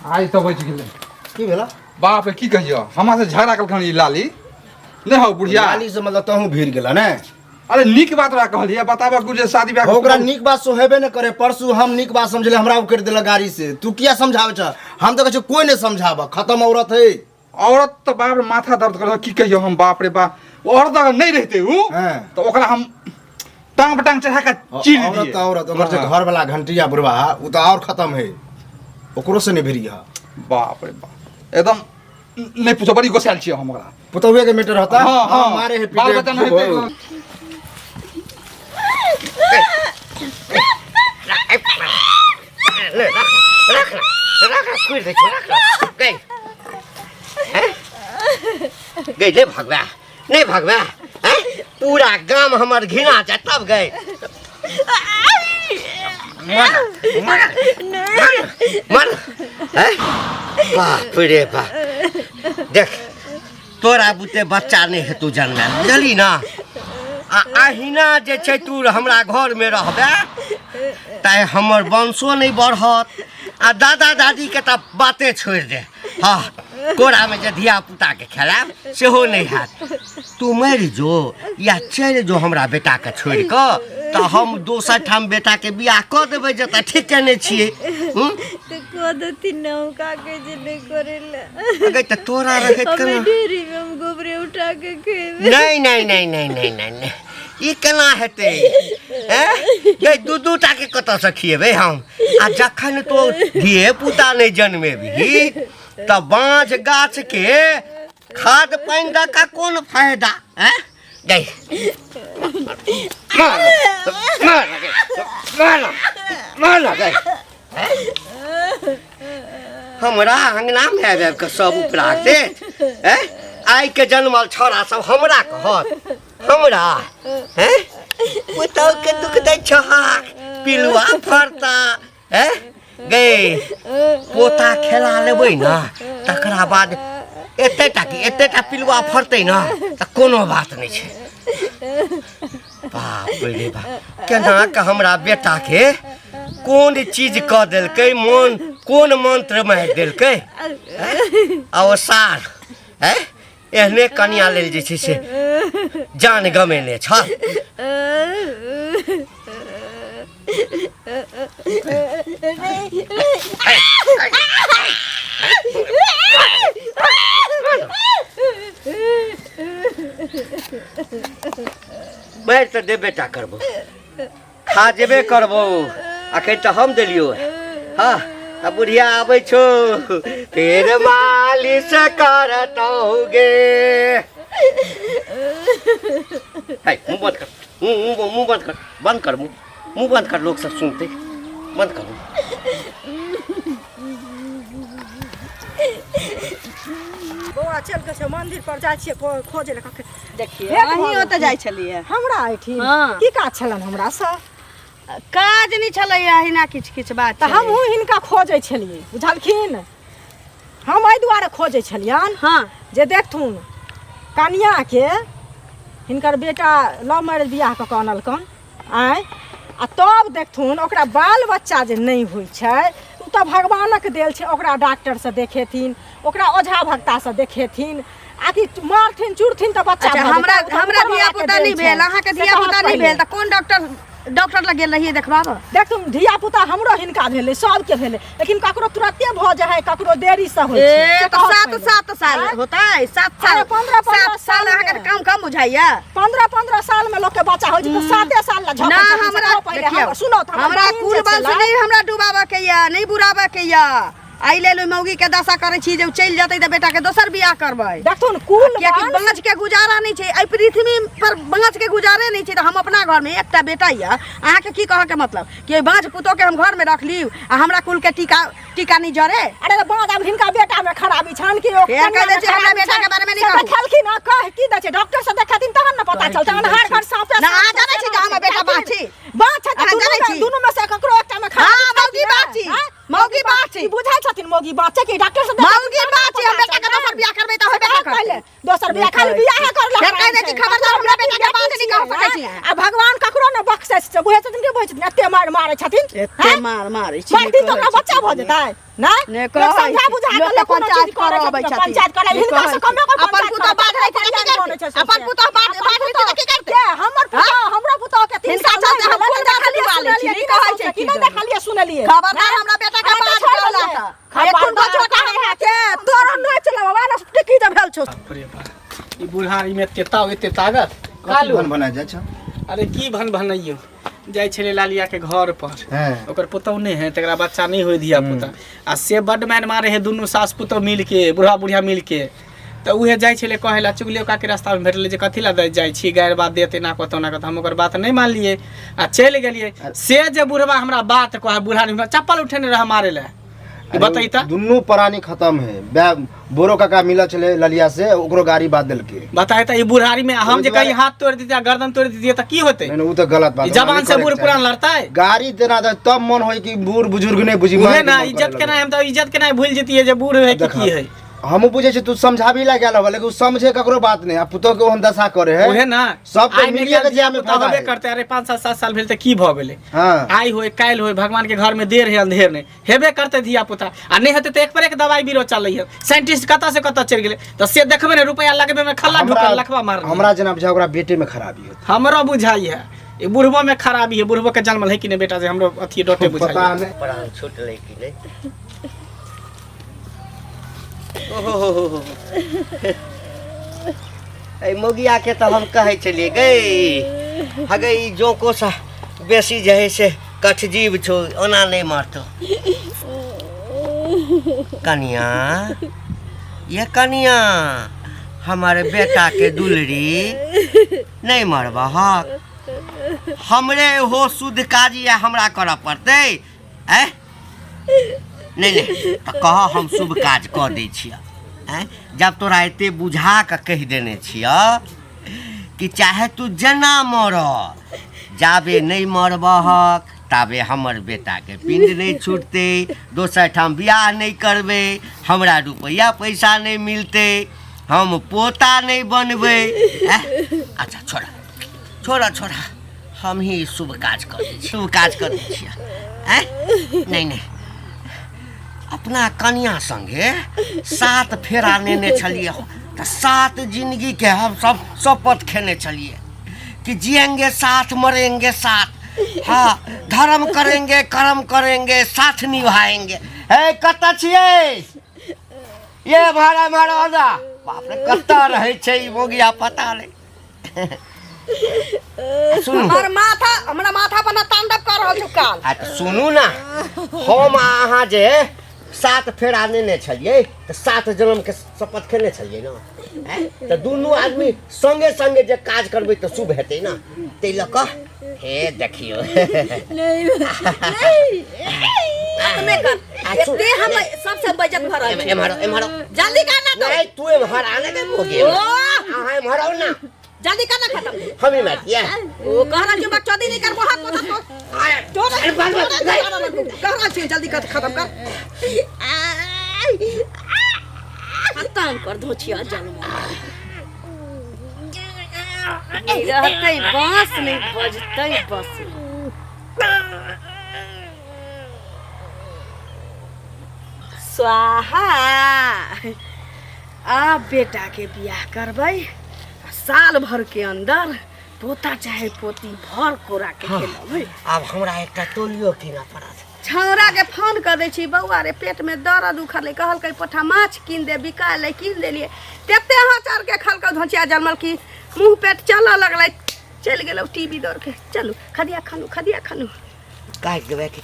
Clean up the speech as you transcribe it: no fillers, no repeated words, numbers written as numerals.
आई तो बच गेलै की भेला बाप रे की कहियो हमरा से झगड़ा कलखन ई लाली नहीं हो बुढ़िया लाली से मतलब तहूँ भीड़ गेला ने। अरे नीक बात रहा कहलिए बताबा कुछ जे शादी ब्याह ओकरा नीक बात सोहेबे न करे। परसू हम नीक बात समझले हमरा उकेर देला गाड़ी से। तू किया समझावे छ? हम तो कहै छ कोई नहीं समझावा, खत्म औरत है। औरत तो बाप रे माथा दर्द कर की कहियो हम बाप रे बाप औरत अगर नहीं रहते हूँ तो ओकरा हम टांग पटांग चढ़ा के चीर दिए। औरत औरत ओकर से घर वाला घंटिया बुढ़वा उ तो और खत्म है, ओकरो से नहीं भिरी हा। बाप रे बाप एकदम नहीं पूछो बड़ी गोसाल छियो हमरा पुतहुए के मैटर होता। हाँ, हाँ। मारे है बाल बच्चा नहीं पीटे गई नहीं भगवा नहीं भगवा पूरा गांव हमार घिना जा तब गए मर बाप रे बाप देख तोरा बुते बच्चा नहीं है तू जन्म बुझली ना अहिना जे छै तू हमरा घर में रहबे ताय हमर वंशो नहीं बढ़त आ दादा दादी के तो बातें छोड़ दे। हाँ कोरा में जे धिया पुता के खेलाब सेहो नहीं हैत। तू मर जो या चल जो हमरा बेटा के छोड़ के तो हम दोसर ठाम बेटा के बियाह क देबै जता ठीक केने छियै। तो क देती ना काके जे नहीं करेला अगे त तोरा रहे हमें केना डेरी में हम गोबरे उठा के खेबे। नहीं नहीं नहीं नहीं नहीं नहीं ई केना हेतै हैं ये दू टा के कत से खिएबे हम आ जखन तो धिये पुता नहीं जन्मेबी त बाँझ गाछ के खाद पानी द का कौन फायदा हैं गई मार गई हमरा अंगना में आबि के सब उपरा दे आई के जन्मल छोरा सब हमरा कहत हमरा हैं पुतौ के दुख दै छहाक पिलुआ फरता हैं गए पोता खेला लेबै ना तकरा बाद एतेटा पिलुआ फरतै ना त कोनो बात नहीं छै। बाप रे बाप केना के हमरा बेटा के कौन चीज क देलकै मन कौन मंत्र मारि देलकै अवसार हैं एहने कन्या लेल जे छै से जान गमेने छ। मैं तो देबे टा करबो खा जेबे करबो अखन तो हम देलियो हाँ अब बुढ़िया आबै छो फिर मालिश करतोगे। है मुंह बंद कर मुंह बंद कर मुंह बंद कर लोग सब सुनते बंद कर। बौआ चल के मंदिर पर जाय छियै खोजे लए देखिए अहीं ओतऽ जाइ छलिए हमरा आइठी हाँ। की काज छलन हमरा से काज नहीं छलैया हिना किछ बात तऽ हमहूँ हिनका खोजै छलियै बुझलखिन। हम एहि दुआरे खोजै छलियन हाँ जे देखथुन कनिया के हिनकर बेटा लव मैरिज बियाह कऽ के अनलकन आय आ तब देखथुन ओकरा बाल बच्चा जे नहीं होइ छै उ तऽ भगवानक देल छै। ओकरा डॉक्टर से देखेथिन ओकरा ओझा भक्ता से देखेथिन आकि मारथिन चुरथिन तऽ बच्चा हमरा धिया पुता नहीं भेल अहाँ के धिया पुता नहीं भेल त कोन डॉक्टर लग गेल रहिए देखबाब। देखथुन धिया पुता हमरो हिनका भेलै सबके भेलै लेकिन ककरो तुरंते भ जाय है ककरो देरी से होइ छै। तो 7 साल होतै 7 साल 7 साल अहाँ के काम कम बुझाइया 15 साल में लोग के बच्चा होइ छै तऽ 7 साल ला ना हमरा सुनो हमरा कुल वंश नहीं हमरा डुबाबे के या नहीं बुराबे के या आई ले लो मौगी के दशा करे छी जे चल जतै त बेटा के दोसर बियाह करबै। देखथुन कुल किया कि बाँझ के गुजारा नहीं छै आई पृथ्वी पर बाँझ के गुजारे नहीं छै त हम अपना घर में एकटा बेटा या अहाँ के की कह के मतलब कि बाँझ पुतो के हम घर में रख ली आ हमरा कुल के टीका नहीं जरे। अरे बाँझ अब हिनका बेटा में खराबी छन कि ओ कह दे छै हमरा बेटा के बारे में नहीं कहू खेलखिन न कह की दै छै डॉक्टर से देखाथिन तहन न पता चलतै अनहार घर साफे ना आ जानै छी जे हमर बेटा बाछी बाछ छै त दुनू में से ककरो एकटा में खराबी मौगी बाछी बुझाइ छथिन मौगी बाछे कि डॉक्टर से मौगी बाछी हम बेटा के दोसर बियाह करबै त होबे कर पहले दोसर बियाह खाली बियाह कर फिर कह दे कि खबरदार हमरा बेटा के बात नहीं कह सकै छी आ भगवान ककरो न सक्सेस से बुझै छथिन के बुझै छथिन एते मारै छथिन एते मारै छी मारती तो ओकरा बच्चा भ जेतै ने समझा बुझा के लोक पंचायत करबै छथिन पंचायत करै हिनका से कमे कर अपन पुता बात है अपन पुता बात की करते हमर पुता हमरा पुता के 3 साल से हम कोन देखली वाली छी नहीं कहै छै कि नहीं देखलिए सुनलिए खबरदार हमरा बेटा के बात करला एक तो छोटा है के तोरा नहीं चला वाला टिकी द भेल छौ अरे बा ई बुढ़ारी में एते ताकत कालू भन बना जा छ अरे की भन भनइयो जाय छले लालिया के घर पर ओकर पुतौ नहीं है तकरा बच्चा नहीं होय दिया पुता आ से बड मैन मारे है दुनु सास पुतौ मिल के बुढ़ा बुढ़िया मिल के त उहे जाय छले कहेला चुगलियो का के रास्ता में भेटले जे कथिला दे जाय छी गायर बात देते ना कतो ना कतो हम ओकर बात नहीं मान लिए आ चल गेलिए से जे बुढ़वा हमरा बात कहे बुढ़ा चप्पल उठेने रह मारे ले बताई त दुनु प्राणी खत्म है बोरो काका मिला चले ललिया से ओकरो गाड़ी बात देल के बताए त ई बुढ़ारी में हम जे कहीं हाथ तोड़ देतिया गर्दन तोड़ देतिया त की होते नहीं उ त गलत बात जवान से बूढ़ पुरान लड़ता है गाड़ी देना तब मन होई कि बूढ़ बुजुर्ग नहीं बुझी उहे ना इज्जत के ना हम त इज्जत के ना भूल जतिए जे बूढ़ है की है हम बुझे छी तू समझाबी ला गेल लेकिन समझे ककरो बात नहीं आ पुतो के ओहन दशा करे है उहे ना सब के मिलिए के जे में फायदा होबे करते अरे 5 7 साल भेल त की भ गेले हां आई होय काल होय भगवान के घर में देर है अंधेर नहीं हेबे करते धिया पुता आ नहीं हेते त एक पर एक दवाई बीरो चलै है साइंटिस्ट कता से कता चल गेले त से देखबे ने रुपया लगबे में खल्ला ढुकल लखवा मार हमरा जना बुझा ओकरा बेटे में खराबी होत हमरो बुझाई है ये बुढ़बो में खराबी है बुढ़बो के जन्म है कि नहीं बेटा से हमरो अथी डोटे बुझाई पता नहीं प्राण छूट ले कि नहीं ओहो ए मोगिया के तो हम कहे चलिए गई हगे जो को सा बेसी जे है से कठ जीव छो ओना नहीं मारतो कनिया ये कनिया हमारे बेटा के दुलरी नहीं मरबा हक हमरे हो शुद्ध काजी या हमरा करऽ पड़ते हैं नहीं तो कह हम शुभ काज कऽ दै छियै जब तोरा एते बुझा के कह देने छियै कि चाहे तू जना मर जाबे नहीं मरबहक ताबे हमर बेटा के पिंड नहीं छूटते दोसर ठाम बियाह नहीं करबे हमरा रुपया पैसा नहीं मिलते हम पोता नहीं बनबे अच्छा छोड़ा छोड़ा छोड़ा हम ही शुभ काज कर दै शुभ काज कर दै छियै नहीं अपना कन्या संगे 7 फेरा लेने छलिए तो 7 जिंदगी के हम सब शपथ खेने छलिए कि जिएंगे साथ मरेंगे साथ हाँ धर्म करेंगे कर्म करेंगे साथ निभाएंगे हे कत छिए ये भाड़ा मारो आजा बाप रे कत्ता रहे छै ई मोगिया पता नहीं हमर माथा हमरा माथा पर ना तांडव कर रहल छु काल आ सुनू ना हम अहाँ जे 7 फेरा लेने छलिए तो 7 जन्म के शपथ खेने छलिए ना तो दोनों आदमी संगे संगे जे काज करबे तो शुभ हेतै ना तै ल क हे देखियो नहीं में कर एते हम सबसे बजट भरल एम्हरो जल्दी करना तो नहीं तू एम्हर आने के मोगे अहाँ एम्हर आउ ना जल्दी करना खत्म हम ही मारिए ओ कहरा के बच्चा दी नहीं कर बहुत मत तो कहरा छी जल्दी कर खत्म कर खत्म कर दो छिया जन्म रहते बांस नहीं बजते बस स्वाहा आ बेटा के बियाह करबै साल भर के अंदर पोता चाहे पोती भर कोरा के खेलबै अब हमरा एकटा टोलियो कीना पड़त छौरा के फोन कर दै छी बौआ रे पेट में दर्द उखड़ले कहलकै पोठा माछ कीन दे बिकाय ले कीन देलिए तेते हां चढ़ के खलक धोचिया जन्मल की मुंह पेट चलऽ लगलै चल गेलौ टीवी दौड़ के चलू खदिया खानू काट देबै कि